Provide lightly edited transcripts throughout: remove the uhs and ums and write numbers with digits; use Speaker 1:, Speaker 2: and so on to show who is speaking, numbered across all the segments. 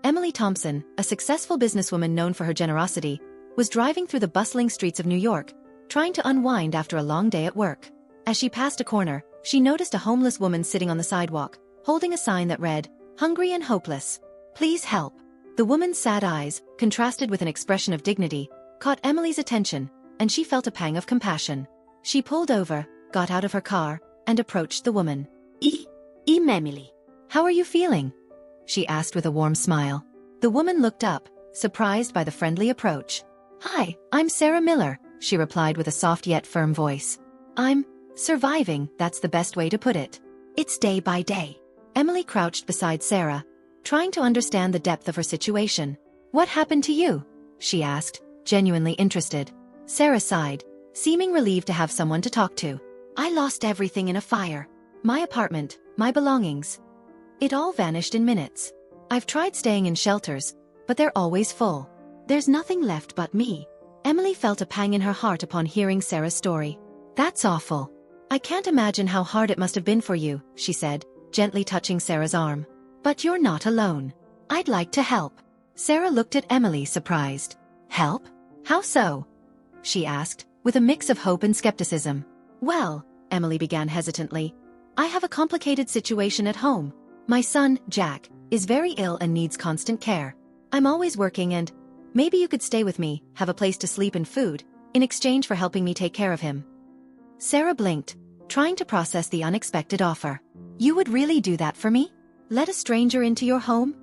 Speaker 1: Emily Thompson, a successful businesswoman known for her generosity, was driving through the bustling streets of New York, trying to unwind after a long day at work. As she passed a corner, she noticed a homeless woman sitting on the sidewalk, holding a sign that read, "Hungry and hopeless. Please help." The woman's sad eyes, contrasted with an expression of dignity, caught Emily's attention, and she felt a pang of compassion. She pulled over, got out of her car, and approached the woman. Emily. "How are you feeling?" she asked with a warm smile. The woman looked up, surprised by the friendly approach. "Hi, I'm Sarah Miller," she replied with a soft yet firm voice. "I'm surviving, that's the best way to put it. It's day by day." Emily crouched beside Sarah, trying to understand the depth of her situation. "What happened to you?" she asked, genuinely interested. Sarah sighed, seeming relieved to have someone to talk to. "I lost everything in a fire. My apartment, my belongings. It all vanished in minutes. I've tried staying in shelters, but they're always full. There's nothing left but me." Emily felt a pang in her heart upon hearing Sarah's story. "That's awful. I can't imagine how hard it must have been for you," she said, gently touching Sarah's arm. "But you're not alone. I'd like to help." Sarah looked at Emily, surprised. "Help? How so?" she asked, with a mix of hope and skepticism. "Well," Emily began hesitantly, "I have a complicated situation at home. My son, Jack, is very ill and needs constant care. I'm always working and maybe you could stay with me, have a place to sleep and food, in exchange for helping me take care of him." Sarah blinked, trying to process the unexpected offer. "You would really do that for me? Let a stranger into your home?"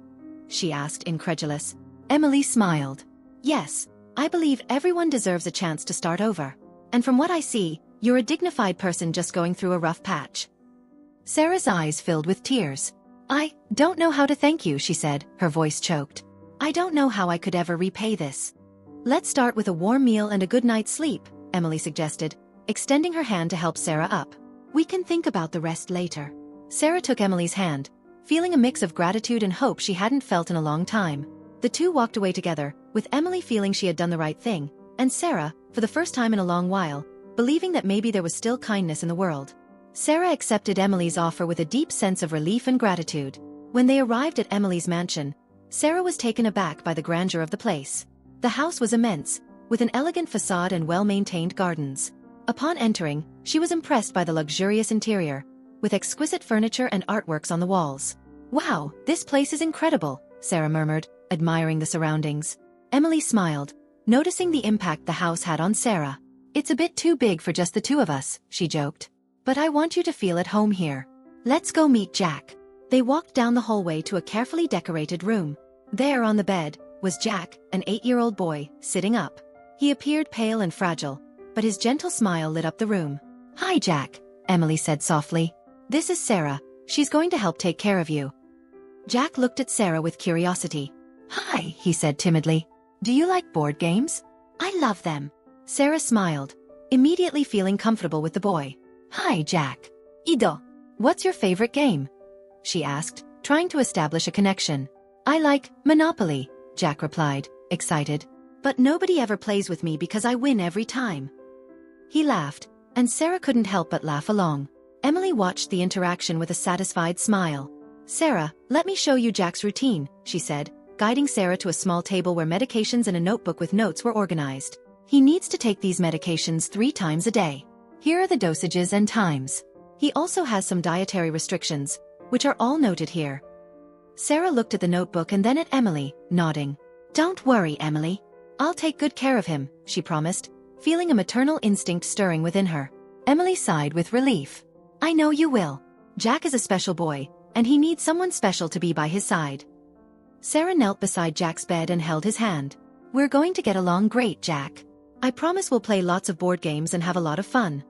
Speaker 1: she asked, incredulous. Emily smiled. "Yes, I believe everyone deserves a chance to start over. And from what I see, you're a dignified person just going through a rough patch." Sarah's eyes filled with tears. "I don't know how to thank you," she said, her voice choked. "I don't know how I could ever repay this." "Let's start with a warm meal and a good night's sleep," Emily suggested, extending her hand to help Sarah up. "We can think about the rest later." Sarah took Emily's hand, feeling a mix of gratitude and hope she hadn't felt in a long time. The two walked away together, with Emily feeling she had done the right thing, and Sarah, for the first time in a long while, believing that maybe there was still kindness in the world. Sarah accepted Emily's offer with a deep sense of relief and gratitude. When they arrived at Emily's mansion, Sarah was taken aback by the grandeur of the place. The house was immense, with an elegant facade and well-maintained gardens. Upon entering, she was impressed by the luxurious interior, with exquisite furniture and artworks on the walls. "Wow, this place is incredible," Sarah murmured, admiring the surroundings. Emily smiled, noticing the impact the house had on Sarah. "It's a bit too big for just the two of us," she joked. "But I want you to feel at home here. Let's go meet Jack." They walked down the hallway to a carefully decorated room. There on the bed was Jack, an 8-year-old boy, sitting up. He appeared pale and fragile, but his gentle smile lit up the room. "Hi, Jack," Emily said softly. "This is Sarah. She's going to help take care of you." Jack looked at Sarah with curiosity. "Hi," he said timidly. "Do you like board games?" "I love them." Sarah smiled, immediately feeling comfortable with the boy. "Hi, Jack. Ido. What's your favorite game?" she asked, trying to establish a connection. "I like Monopoly," Jack replied, excited. "But nobody ever plays with me because I win every time." He laughed, and Sarah couldn't help but laugh along. Emily watched the interaction with a satisfied smile. "Sarah, let me show you Jack's routine," she said, guiding Sarah to a small table where medications and a notebook with notes were organized. "He needs to take these medications 3 times a day. Here are the dosages and times. He also has some dietary restrictions, which are all noted here." Sarah looked at the notebook and then at Emily, nodding. "Don't worry, Emily. I'll take good care of him," she promised, feeling a maternal instinct stirring within her. Emily sighed with relief. "I know you will. Jack is a special boy, and he needs someone special to be by his side." Sarah knelt beside Jack's bed and held his hand. "We're going to get along great, Jack. I promise we'll play lots of board games and have a lot of fun."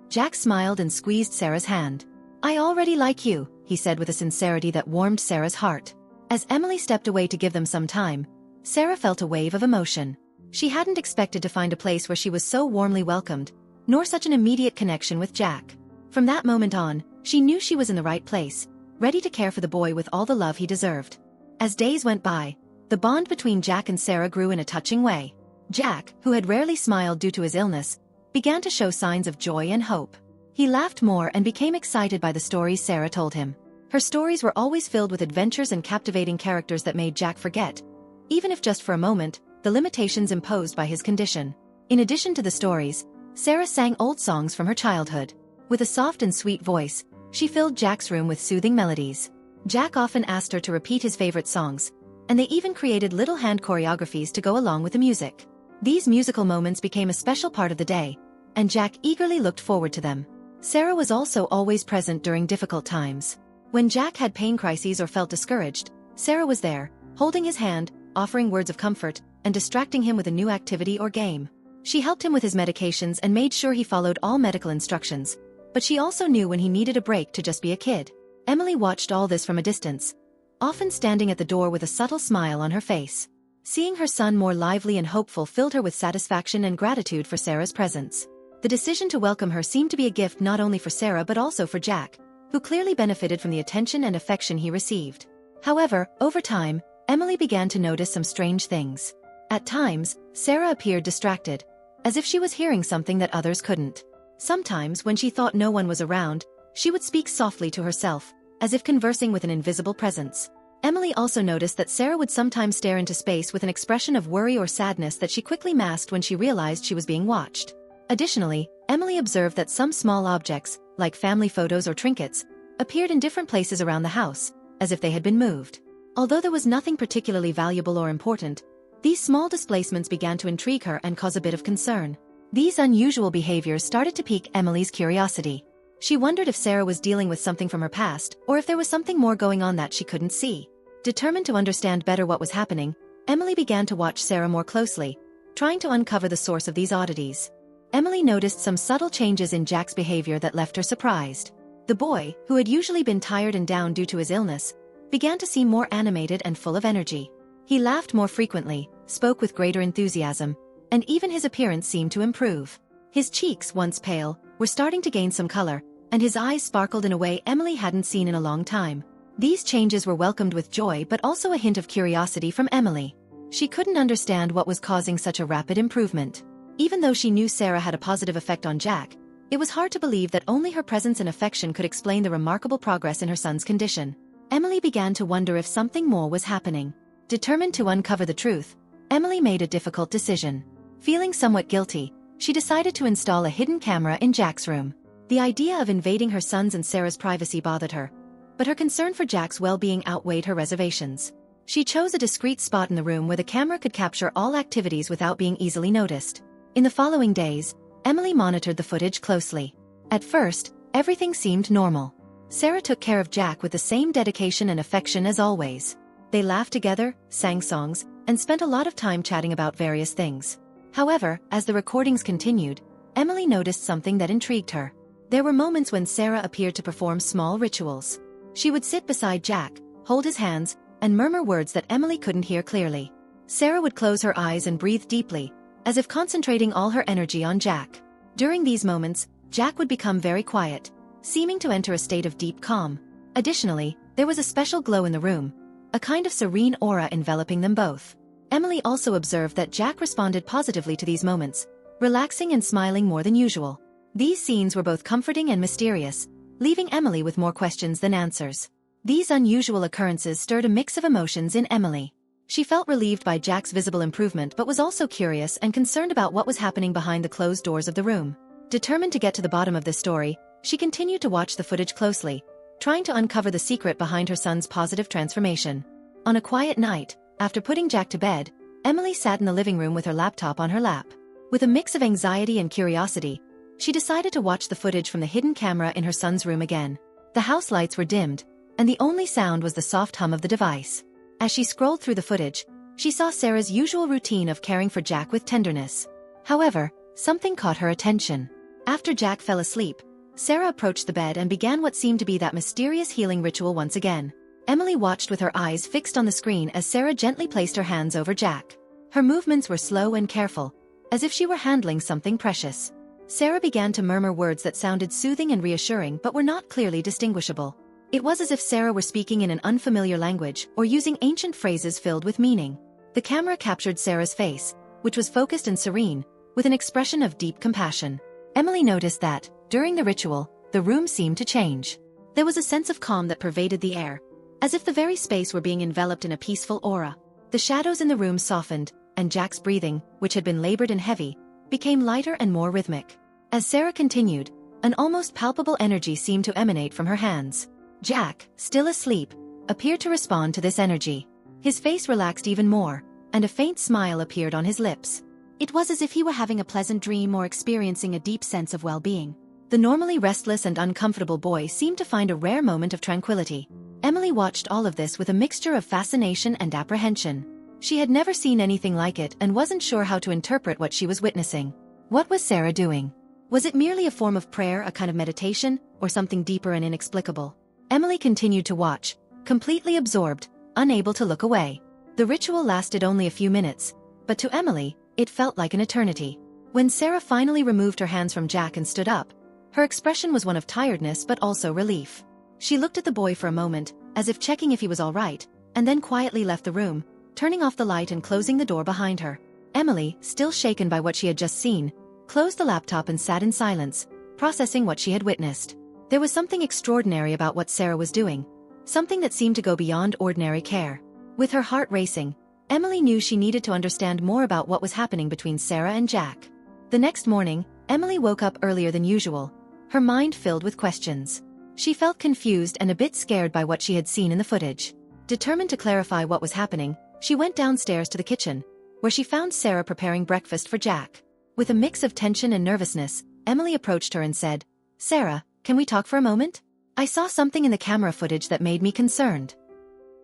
Speaker 1: Jack smiled and squeezed Sarah's hand. "I already like you," he said with a sincerity that warmed Sarah's heart. As Emily stepped away to give them some time, Sarah felt a wave of emotion. She hadn't expected to find a place where she was so warmly welcomed, nor such an immediate connection with Jack. From that moment on, she knew she was in the right place, ready to care for the boy with all the love he deserved. As days went by, the bond between Jack and Sarah grew in a touching way. Jack, who had rarely smiled due to his illness, began to show signs of joy and hope. He laughed more and became excited by the stories Sarah told him. Her stories were always filled with adventures and captivating characters that made Jack forget, even if just for a moment, the limitations imposed by his condition. In addition to the stories, Sarah sang old songs from her childhood. With a soft and sweet voice, she filled Jack's room with soothing melodies. Jack often asked her to repeat his favorite songs, and they even created little hand choreographies to go along with the music. These musical moments became a special part of the day, and Jack eagerly looked forward to them. Sarah was also always present during difficult times. When Jack had pain crises or felt discouraged, Sarah was there, holding his hand, offering words of comfort, and distracting him with a new activity or game. She helped him with his medications and made sure he followed all medical instructions, but she also knew when he needed a break to just be a kid. Emily watched all this from a distance, often standing at the door with a subtle smile on her face. Seeing her son more lively and hopeful filled her with satisfaction and gratitude for Sarah's presence. The decision to welcome her seemed to be a gift not only for Sarah but also for Jack, who clearly benefited from the attention and affection he received. However, over time, Emily began to notice some strange things. At times, Sarah appeared distracted, as if she was hearing something that others couldn't. Sometimes, when she thought no one was around, she would speak softly to herself, as if conversing with an invisible presence. Emily also noticed that Sarah would sometimes stare into space with an expression of worry or sadness that she quickly masked when she realized she was being watched. Additionally, Emily observed that some small objects, like family photos or trinkets, appeared in different places around the house, as if they had been moved. Although there was nothing particularly valuable or important, these small displacements began to intrigue her and cause a bit of concern. These unusual behaviors started to pique Emily's curiosity. She wondered if Sarah was dealing with something from her past, or if there was something more going on that she couldn't see. Determined to understand better what was happening, Emily began to watch Sarah more closely, trying to uncover the source of these oddities. Emily noticed some subtle changes in Jack's behavior that left her surprised. The boy, who had usually been tired and down due to his illness, began to seem more animated and full of energy. He laughed more frequently, spoke with greater enthusiasm, and even his appearance seemed to improve. His cheeks, once pale, were starting to gain some color, and his eyes sparkled in a way Emily hadn't seen in a long time. These changes were welcomed with joy but also a hint of curiosity from Emily. She couldn't understand what was causing such a rapid improvement. Even though she knew Sarah had a positive effect on Jack, it was hard to believe that only her presence and affection could explain the remarkable progress in her son's condition. Emily began to wonder if something more was happening. Determined to uncover the truth, Emily made a difficult decision. Feeling somewhat guilty, she decided to install a hidden camera in Jack's room. The idea of invading her son's and Sarah's privacy bothered her, but her concern for Jack's well-being outweighed her reservations. She chose a discreet spot in the room where the camera could capture all activities without being easily noticed. In the following days, Emily monitored the footage closely. At first, everything seemed normal. Sarah took care of Jack with the same dedication and affection as always. They laughed together, sang songs, and spent a lot of time chatting about various things. However, as the recordings continued, Emily noticed something that intrigued her. There were moments when Sarah appeared to perform small rituals. She would sit beside Jack, hold his hands, and murmur words that Emily couldn't hear clearly. Sarah would close her eyes and breathe deeply, as if concentrating all her energy on Jack. During these moments, Jack would become very quiet, seeming to enter a state of deep calm. Additionally, there was a special glow in the room, a kind of serene aura enveloping them both. Emily also observed that Jack responded positively to these moments, relaxing and smiling more than usual. These scenes were both comforting and mysterious, leaving Emily with more questions than answers. These unusual occurrences stirred a mix of emotions in Emily. She felt relieved by Jack's visible improvement but was also curious and concerned about what was happening behind the closed doors of the room. Determined to get to the bottom of this story, she continued to watch the footage closely, trying to uncover the secret behind her son's positive transformation. On a quiet night, after putting Jack to bed, Emily sat in the living room with her laptop on her lap. With a mix of anxiety and curiosity, she decided to watch the footage from the hidden camera in her son's room again. The house lights were dimmed, and the only sound was the soft hum of the device. As she scrolled through the footage, she saw Sarah's usual routine of caring for Jack with tenderness. However, something caught her attention. After Jack fell asleep, Sarah approached the bed and began what seemed to be that mysterious healing ritual once again. Emily watched with her eyes fixed on the screen as Sarah gently placed her hands over Jack. Her movements were slow and careful, as if she were handling something precious. Sarah began to murmur words that sounded soothing and reassuring but were not clearly distinguishable. It was as if Sarah were speaking in an unfamiliar language or using ancient phrases filled with meaning. The camera captured Sarah's face, which was focused and serene, with an expression of deep compassion. Emily noticed that, during the ritual, the room seemed to change. There was a sense of calm that pervaded the air, as if the very space were being enveloped in a peaceful aura. The shadows in the room softened, and Jack's breathing, which had been labored and heavy, became lighter and more rhythmic. As Sarah continued, an almost palpable energy seemed to emanate from her hands. Jack, still asleep, appeared to respond to this energy. His face relaxed even more, and a faint smile appeared on his lips. It was as if he were having a pleasant dream or experiencing a deep sense of well-being. The normally restless and uncomfortable boy seemed to find a rare moment of tranquility. Emily watched all of this with a mixture of fascination and apprehension. She had never seen anything like it and wasn't sure how to interpret what she was witnessing. What was Sarah doing? Was it merely a form of prayer, a kind of meditation, or something deeper and inexplicable? Emily continued to watch, completely absorbed, unable to look away. The ritual lasted only a few minutes, but to Emily, it felt like an eternity. When Sarah finally removed her hands from Jack and stood up, her expression was one of tiredness but also relief. She looked at the boy for a moment, as if checking if he was all right, and then quietly left the room, turning off the light and closing the door behind her. Emily, still shaken by what she had just seen, closed the laptop and sat in silence, processing what she had witnessed. There was something extraordinary about what Sarah was doing, something that seemed to go beyond ordinary care. With her heart racing, Emily knew she needed to understand more about what was happening between Sarah and Jack. The next morning, Emily woke up earlier than usual, her mind filled with questions. She felt confused and a bit scared by what she had seen in the footage. Determined to clarify what was happening, she went downstairs to the kitchen, where she found Sarah preparing breakfast for Jack. With a mix of tension and nervousness, Emily approached her and said, "Sarah, can we talk for a moment? I saw something in the camera footage that made me concerned."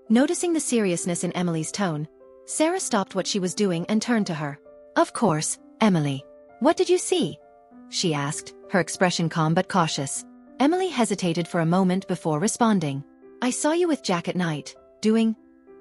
Speaker 1: Noticing the seriousness in Emily's tone, Sarah stopped what she was doing and turned to her. "Of course, Emily. What did you see?" she asked, her expression calm but cautious. Emily hesitated for a moment before responding. "I saw you with Jack at night, doing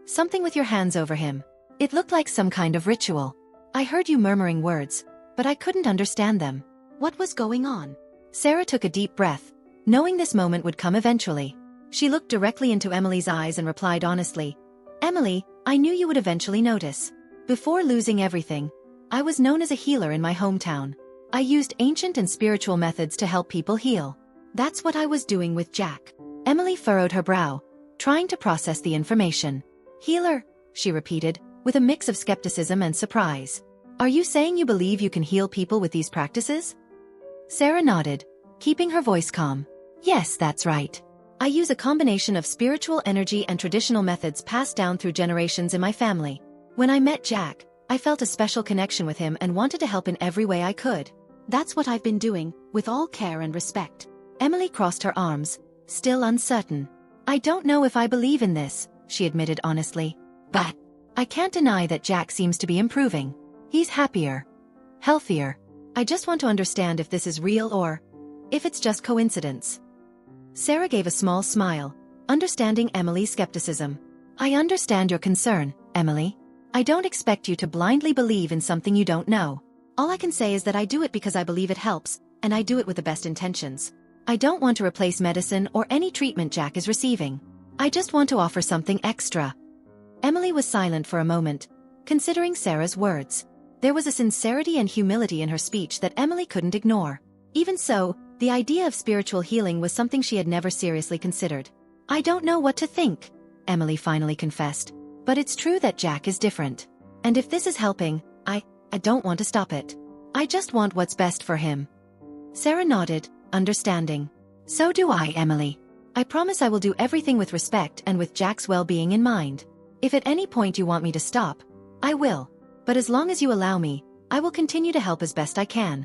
Speaker 1: something with your hands over him. It looked like some kind of ritual. I heard you murmuring words, but I couldn't understand them. What was going on?" Sarah took a deep breath, knowing this moment would come eventually. She looked directly into Emily's eyes and replied honestly, "Emily, I knew you would eventually notice. Before losing everything, I was known as a healer in my hometown. I used ancient and spiritual methods to help people heal. That's what I was doing with Jack." Emily furrowed her brow, trying to process the information. "Healer?" she repeated, with a mix of skepticism and surprise. "Are you saying you believe you can heal people with these practices?" Sarah nodded, keeping her voice calm. "Yes, that's right. I use a combination of spiritual energy and traditional methods passed down through generations in my family. When I met Jack, I felt a special connection with him and wanted to help in every way I could. That's what I've been doing, with all care and respect." Emily crossed her arms, still uncertain. "I don't know if I believe in this," she admitted honestly. "But I can't deny that Jack seems to be improving. He's happier, healthier. I just want to understand if this is real or if it's just coincidence." Sarah gave a small smile, understanding Emily's skepticism. "I understand your concern, Emily. I don't expect you to blindly believe in something you don't know. All I can say is that I do it because I believe it helps, and I do it with the best intentions. I don't want to replace medicine or any treatment Jack is receiving. I just want to offer something extra." Emily was silent for a moment, considering Sarah's words. There was a sincerity and humility in her speech that Emily couldn't ignore. Even so, the idea of spiritual healing was something she had never seriously considered. "I don't know what to think," Emily finally confessed. "But it's true that Jack is different. And if this is helping, I don't want to stop it. I just want what's best for him." Sarah nodded, understanding. "So do I, Emily. I promise I will do everything with respect and with Jack's well-being in mind. If at any point you want me to stop, I will. But as long as you allow me, I will continue to help as best I can."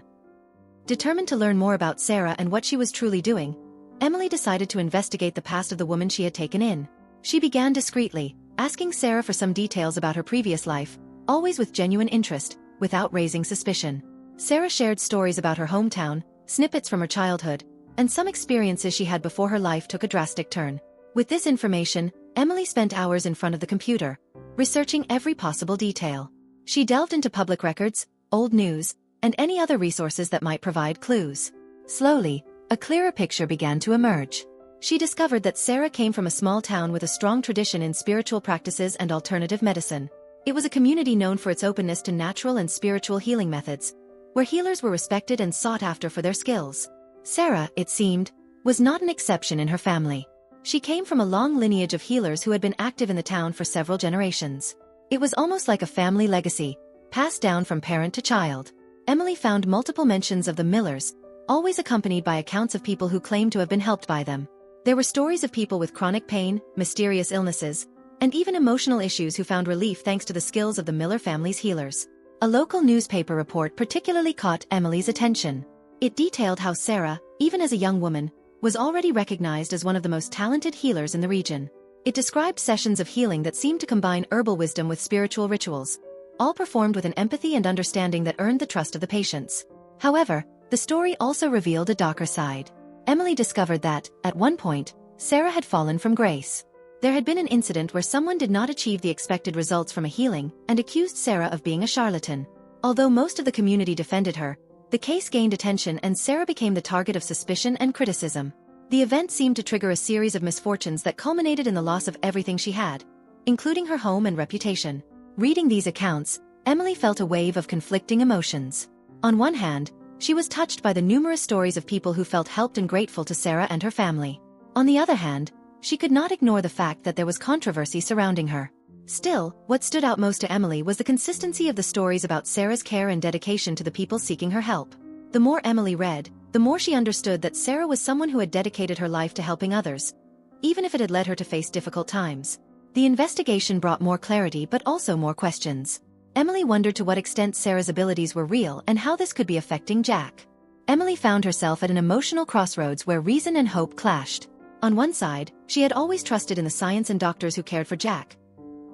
Speaker 1: Determined to learn more about Sarah and what she was truly doing, Emily decided to investigate the past of the woman she had taken in. She began discreetly, asking Sarah for some details about her previous life, always with genuine interest, without raising suspicion. Sarah shared stories about her hometown, snippets from her childhood, and some experiences she had before her life took a drastic turn. With this information, Emily spent hours in front of the computer, researching every possible detail. She delved into public records, old news, and any other resources that might provide clues. Slowly, a clearer picture began to emerge. She discovered that Sarah came from a small town with a strong tradition in spiritual practices and alternative medicine. It was a community known for its openness to natural and spiritual healing methods, where healers were respected and sought after for their skills. Sarah, it seemed, was not an exception in her family. She came from a long lineage of healers who had been active in the town for several generations. It was almost like a family legacy, passed down from parent to child. Emily found multiple mentions of the Millers, always accompanied by accounts of people who claimed to have been helped by them. There were stories of people with chronic pain, mysterious illnesses, and even emotional issues who found relief thanks to the skills of the Miller family's healers. A local newspaper report particularly caught Emily's attention. It detailed how Sarah, even as a young woman, was already recognized as one of the most talented healers in the region. It described sessions of healing that seemed to combine herbal wisdom with spiritual rituals, all performed with an empathy and understanding that earned the trust of the patients. However, the story also revealed a darker side. Emily discovered that, at one point, Sarah had fallen from grace. There had been an incident where someone did not achieve the expected results from a healing and accused Sarah of being a charlatan. Although most of the community defended her, the case gained attention and Sarah became the target of suspicion and criticism. The event seemed to trigger a series of misfortunes that culminated in the loss of everything she had, including her home and reputation. Reading these accounts, Emily felt a wave of conflicting emotions. On one hand, she was touched by the numerous stories of people who felt helped and grateful to Sarah and her family. On the other hand, she could not ignore the fact that there was controversy surrounding her. Still, what stood out most to Emily was the consistency of the stories about Sarah's care and dedication to the people seeking her help. The more Emily read, the more she understood that Sarah was someone who had dedicated her life to helping others, even if it had led her to face difficult times. The investigation brought more clarity but also more questions. Emily wondered to what extent Sarah's abilities were real and how this could be affecting Jack. Emily found herself at an emotional crossroads where reason and hope clashed. On one side, she had always trusted in the science and doctors who cared for Jack.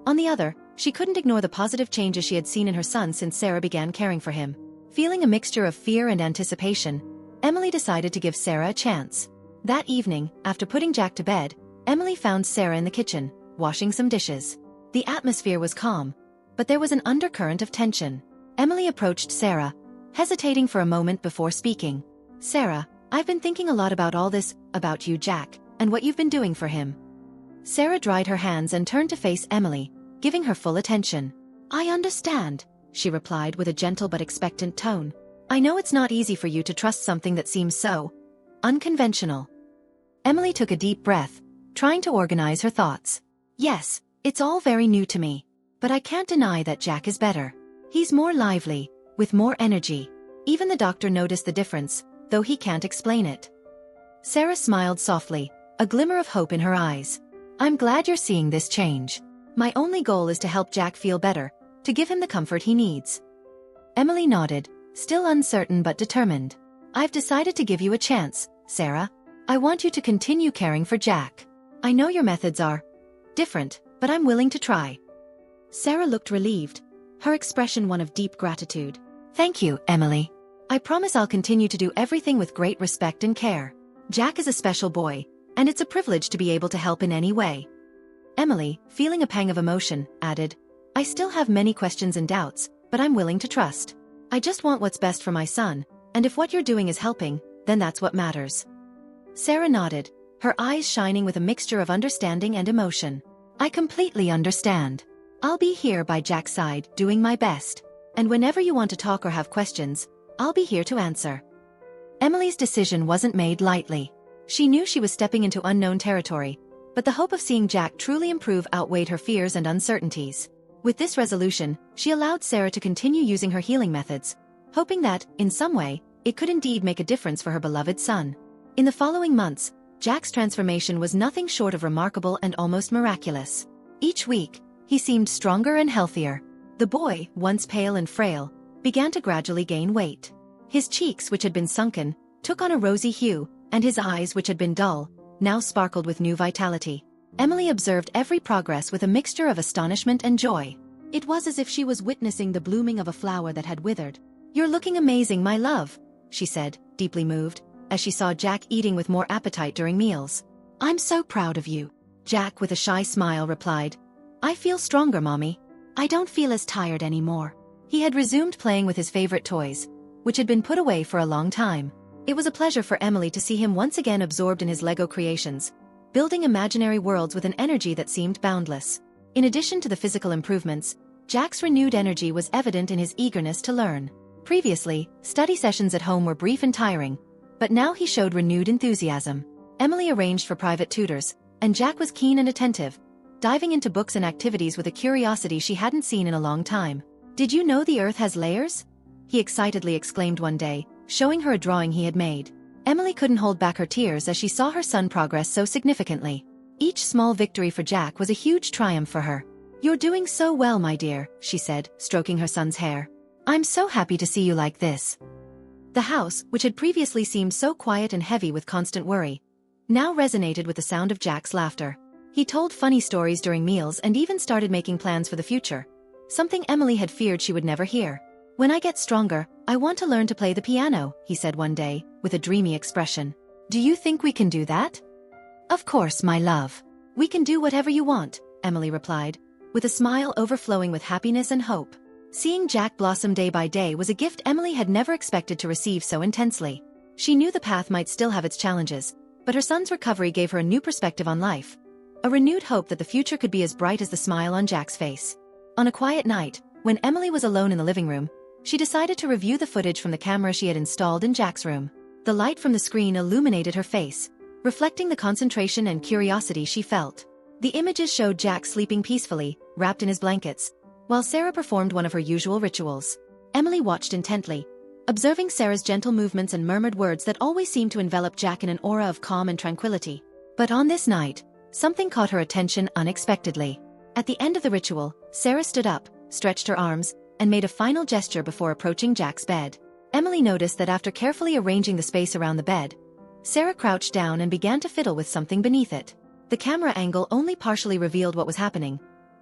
Speaker 1: On the other, she couldn't ignore the positive changes she had seen in her son since Sarah began caring for him. Feeling a mixture of fear and anticipation, Emily decided to give Sarah a chance. That evening, after putting Jack to bed, Emily found Sarah in the kitchen, washing some dishes. The atmosphere was calm, but there was an undercurrent of tension. Emily approached Sarah, hesitating for a moment before speaking. "Sarah, I've been thinking a lot about all this, about you, Jack, and what you've been doing for him." Sarah dried her hands and turned to face Emily, giving her full attention. "I understand," she replied with a gentle but expectant tone. "I know it's not easy for you to trust something that seems so unconventional." Emily took a deep breath, trying to organize her thoughts. "Yes, it's all very new to me. But I can't deny that Jack is better. He's more lively, with more energy. Even the doctor noticed the difference, though he can't explain it." Sarah smiled softly, a glimmer of hope in her eyes. "I'm glad you're seeing this change. My only goal is to help Jack feel better, to give him the comfort he needs." Emily nodded, still uncertain but determined. "I've decided to give you a chance, Sarah. I want you to continue caring for Jack. I know your methods are different, but I'm willing to try." Sarah looked relieved, her expression one of deep gratitude. "Thank you, Emily. I promise I'll continue to do everything with great respect and care. Jack is a special boy, and it's a privilege to be able to help in any way." Emily, feeling a pang of emotion, added, "I still have many questions and doubts, but I'm willing to trust. I just want what's best for my son, and if what you're doing is helping, then that's what matters." Sarah nodded, her eyes shining with a mixture of understanding and emotion. "I completely understand. I'll be here by Jack's side, doing my best. And whenever you want to talk or have questions, I'll be here to answer." Emily's decision wasn't made lightly. She knew she was stepping into unknown territory, but the hope of seeing Jack truly improve outweighed her fears and uncertainties. With this resolution, she allowed Sarah to continue using her healing methods, hoping that, in some way, it could indeed make a difference for her beloved son. In the following months, Jack's transformation was nothing short of remarkable and almost miraculous. Each week, he seemed stronger and healthier. The boy, once pale and frail, began to gradually gain weight. His cheeks, which had been sunken, took on a rosy hue, and his eyes, which had been dull, now sparkled with new vitality. Emily observed every progress with a mixture of astonishment and joy. It was as if she was witnessing the blooming of a flower that had withered. "You're looking amazing, my love," she said, deeply moved, as she saw Jack eating with more appetite during meals. "I'm so proud of you." Jack, with a shy smile, replied, "I feel stronger, Mommy. I don't feel as tired anymore." He had resumed playing with his favorite toys, which had been put away for a long time. It was a pleasure for Emily to see him once again absorbed in his Lego creations, building imaginary worlds with an energy that seemed boundless. In addition to the physical improvements, Jack's renewed energy was evident in his eagerness to learn. Previously, study sessions at home were brief and tiring, but now he showed renewed enthusiasm. Emily arranged for private tutors, and Jack was keen and attentive, diving into books and activities with a curiosity she hadn't seen in a long time. "Did you know the Earth has layers?" he excitedly exclaimed one day, showing her a drawing he had made. Emily couldn't hold back her tears as she saw her son progress so significantly. Each small victory for Jack was a huge triumph for her. "You're doing so well, my dear," she said, stroking her son's hair. "I'm so happy to see you like this." The house, which had previously seemed so quiet and heavy with constant worry, now resonated with the sound of Jack's laughter. He told funny stories during meals and even started making plans for the future, something Emily had feared she would never hear. "When I get stronger, I want to learn to play the piano," he said one day, with a dreamy expression. "Do you think we can do that?" "Of course, my love. We can do whatever you want," Emily replied, with a smile overflowing with happiness and hope. Seeing Jack blossom day by day was a gift Emily had never expected to receive so intensely. She knew the path might still have its challenges, but her son's recovery gave her a new perspective on life, a renewed hope that the future could be as bright as the smile on Jack's face. On a quiet night, when Emily was alone in the living room, she decided to review the footage from the camera she had installed in Jack's room. The light from the screen illuminated her face, reflecting the concentration and curiosity she felt. The images showed Jack sleeping peacefully, wrapped in his blankets, while Sarah performed one of her usual rituals. Emily watched intently, observing Sarah's gentle movements and murmured words that always seemed to envelop Jack in an aura of calm and tranquility. But on this night, something caught her attention unexpectedly. At the end of the ritual, Sarah stood up, stretched her arms, and made a final gesture before approaching Jack's bed. Emily noticed that after carefully arranging the space around the bed, Sarah crouched down and began to fiddle with something beneath it. The camera angle only partially revealed what was happening,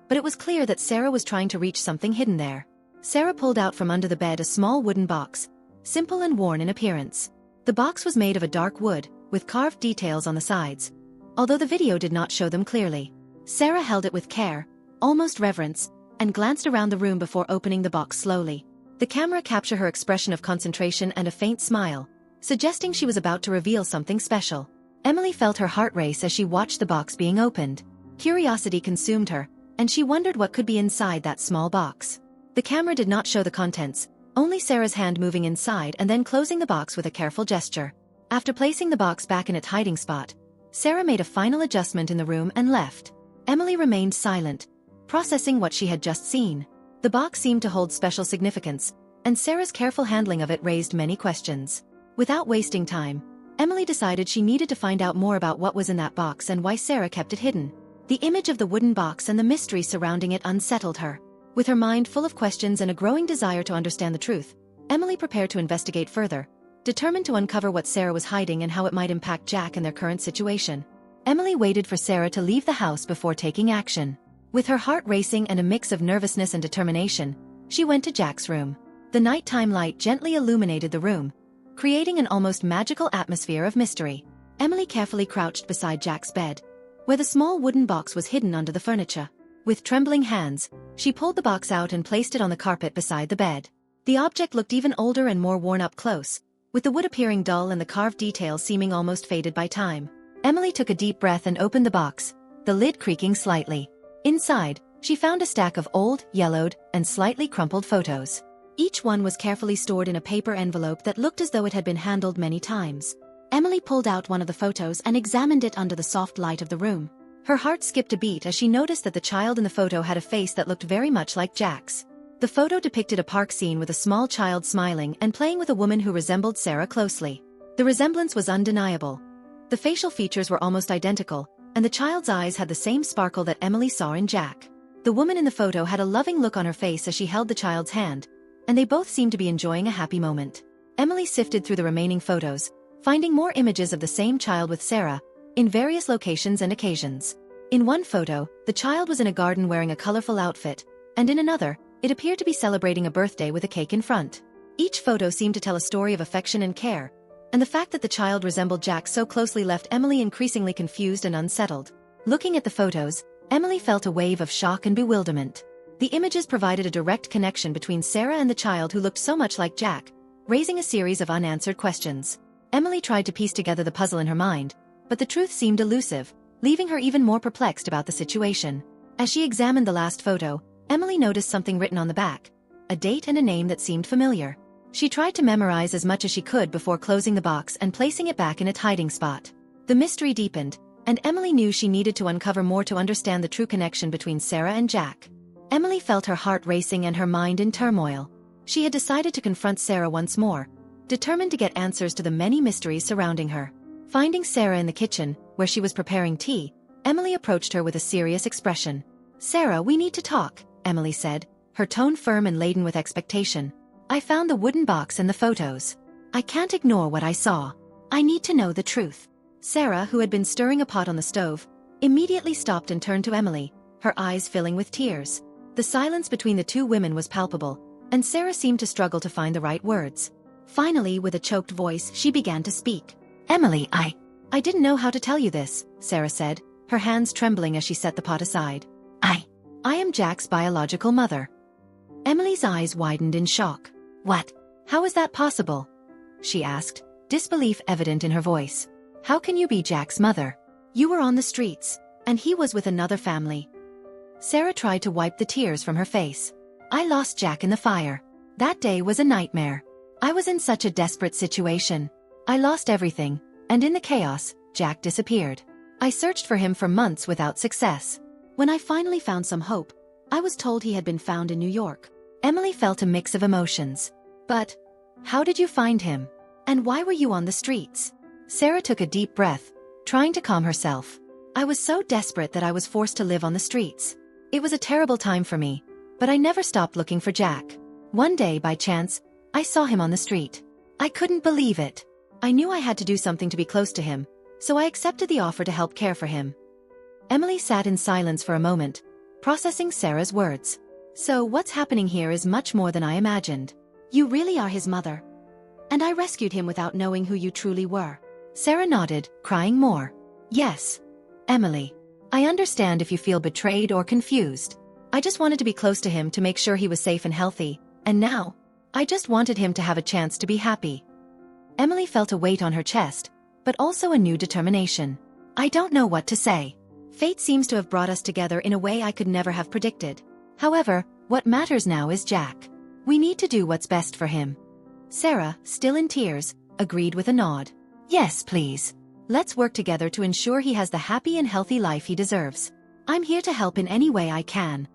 Speaker 1: but it was clear that Sarah was trying to reach something hidden there. Sarah pulled out from under the bed a small wooden box, simple and worn in appearance. The box was made of a dark wood, with carved details on the sides, although the video did not show them clearly. Sarah held it with care, almost reverence, and glanced around the room before opening the box slowly. The camera captured her expression of concentration and a faint smile, suggesting she was about to reveal something special. Emily felt her heart race as she watched the box being opened. Curiosity consumed her, and she wondered what could be inside that small box. The camera did not show the contents, only Sarah's hand moving inside and then closing the box with a careful gesture. After placing the box back in its hiding spot, Sarah made a final adjustment in the room and left. Emily remained silent, processing what she had just seen. The box seemed to hold special significance, and Sarah's careful handling of it raised many questions. Without wasting time, Emily decided she needed to find out more about what was in that box and why Sarah kept it hidden. The image of the wooden box and the mystery surrounding it unsettled her. With her mind full of questions and a growing desire to understand the truth, Emily prepared to investigate further, determined to uncover what Sarah was hiding and how it might impact Jack and their current situation. Emily waited for Sarah to leave the house before taking action. With her heart racing and a mix of nervousness and determination, she went to Jack's room. The nighttime light gently illuminated the room, creating an almost magical atmosphere of mystery. Emily carefully crouched beside Jack's bed, where the small wooden box was hidden under the furniture. With trembling hands, she pulled the box out and placed it on the carpet beside the bed. The object looked even older and more worn up close, with the wood appearing dull and the carved details seeming almost faded by time. Emily took a deep breath and opened the box, the lid creaking slightly. Inside, she found a stack of old, yellowed, and slightly crumpled photos. Each one was carefully stored in a paper envelope that looked as though it had been handled many times. Emily pulled out one of the photos and examined it under the soft light of the room. Her heart skipped a beat as she noticed that the child in the photo had a face that looked very much like Jack's. The photo depicted a park scene with a small child smiling and playing with a woman who resembled Sarah closely. The resemblance was undeniable. The facial features were almost identical, and the child's eyes had the same sparkle that Emily saw in Jack. The woman in the photo had a loving look on her face as she held the child's hand, and they both seemed to be enjoying a happy moment. Emily sifted through the remaining photos, finding more images of the same child with Sarah, in various locations and occasions. In one photo, the child was in a garden wearing a colorful outfit, and in another, it appeared to be celebrating a birthday with a cake in front. Each photo seemed to tell a story of affection and care, and the fact that the child resembled Jack so closely left Emily increasingly confused and unsettled. Looking at the photos, Emily felt a wave of shock and bewilderment. The images provided a direct connection between Sarah and the child who looked so much like Jack, raising a series of unanswered questions. Emily tried to piece together the puzzle in her mind, but the truth seemed elusive, leaving her even more perplexed about the situation. As she examined the last photo, Emily noticed something written on the back, a date and a name that seemed familiar. She tried to memorize as much as she could before closing the box and placing it back in its hiding spot. The mystery deepened, and Emily knew she needed to uncover more to understand the true connection between Sarah and Jack. Emily felt her heart racing and her mind in turmoil. She had decided to confront Sarah once more, determined to get answers to the many mysteries surrounding her. Finding Sarah in the kitchen, where she was preparing tea, Emily approached her with a serious expression. "Sarah, we need to talk," Emily said, her tone firm and laden with expectation. "I found the wooden box and the photos. I can't ignore what I saw. I need to know the truth." Sarah, who had been stirring a pot on the stove, immediately stopped and turned to Emily, her eyes filling with tears. The silence between the two women was palpable, and Sarah seemed to struggle to find the right words. Finally, with a choked voice, she began to speak. "Emily, I didn't know how to tell you this," Sarah said, her hands trembling as she set the pot aside. I am Jack's biological mother." Emily's eyes widened in shock. "What? How is that possible?" she asked, disbelief evident in her voice. "How can you be Jack's mother? You were on the streets, and he was with another family." Sarah tried to wipe the tears from her face. "I lost Jack in the fire. That day was a nightmare. I was in such a desperate situation. I lost everything, and in the chaos, Jack disappeared. I searched for him for months without success. When I finally found some hope, I was told he had been found in New York." Emily felt a mix of emotions. "But how did you find him? And why were you on the streets?" Sarah took a deep breath, trying to calm herself. "I was so desperate that I was forced to live on the streets. It was a terrible time for me, but I never stopped looking for Jack. One day, by chance, I saw him on the street. I couldn't believe it. I knew I had to do something to be close to him, so I accepted the offer to help care for him." Emily sat in silence for a moment, processing Sarah's words. "So what's happening here is much more than I imagined. You really are his mother. And I rescued him without knowing who you truly were." Sarah nodded, crying more. "Yes, Emily. I understand if you feel betrayed or confused. I just wanted to be close to him to make sure he was safe and healthy, and now, I just wanted him to have a chance to be happy." Emily felt a weight on her chest, but also a new determination. "I don't know what to say. Fate seems to have brought us together in a way I could never have predicted. However, what matters now is Jack. We need to do what's best for him." Sarah, still in tears, agreed with a nod. "Yes, please. Let's work together to ensure he has the happy and healthy life he deserves. I'm here to help in any way I can."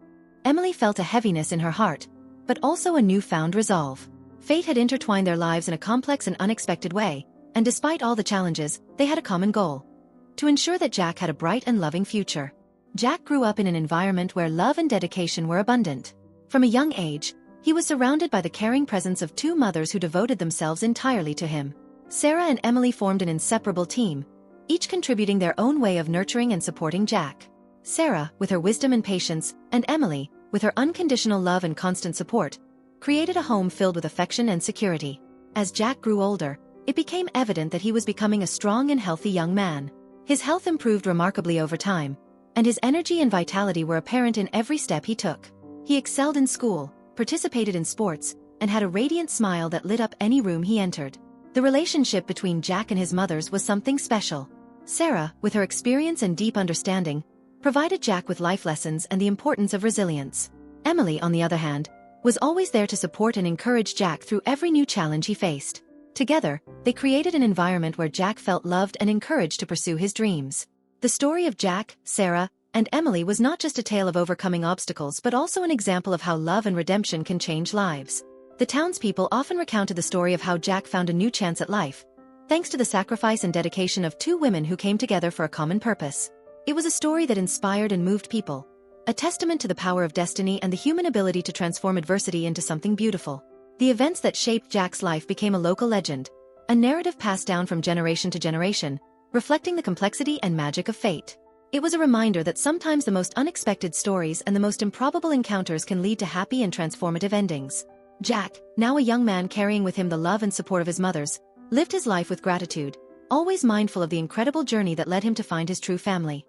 Speaker 1: Emily felt a heaviness in her heart, but also a newfound resolve. Fate had intertwined their lives in a complex and unexpected way, and despite all the challenges, they had a common goal: to ensure that Jack had a bright and loving future. Jack grew up in an environment where love and dedication were abundant. From a young age, he was surrounded by the caring presence of two mothers who devoted themselves entirely to him. Sarah and Emily formed an inseparable team, each contributing their own way of nurturing and supporting Jack. Sarah, with her wisdom and patience, and Emily, with her unconditional love and constant support, created a home filled with affection and security. As Jack grew older, it became evident that he was becoming a strong and healthy young man. His health improved remarkably over time, and his energy and vitality were apparent in every step he took. He excelled in school, participated in sports, and had a radiant smile that lit up any room he entered. The relationship between Jack and his mothers was something special. Sarah, with her experience and deep understanding, provided Jack with life lessons and the importance of resilience. Emily, on the other hand, was always there to support and encourage Jack through every new challenge he faced. Together, they created an environment where Jack felt loved and encouraged to pursue his dreams. The story of Jack, Sarah, and Emily was not just a tale of overcoming obstacles but also an example of how love and redemption can change lives. The townspeople often recounted the story of how Jack found a new chance at life, thanks to the sacrifice and dedication of two women who came together for a common purpose. It was a story that inspired and moved people, a testament to the power of destiny and the human ability to transform adversity into something beautiful. The events that shaped Jack's life became a local legend, a narrative passed down from generation to generation, reflecting the complexity and magic of fate. It was a reminder that sometimes the most unexpected stories and the most improbable encounters can lead to happy and transformative endings. Jack, now a young man carrying with him the love and support of his mothers, lived his life with gratitude, always mindful of the incredible journey that led him to find his true family.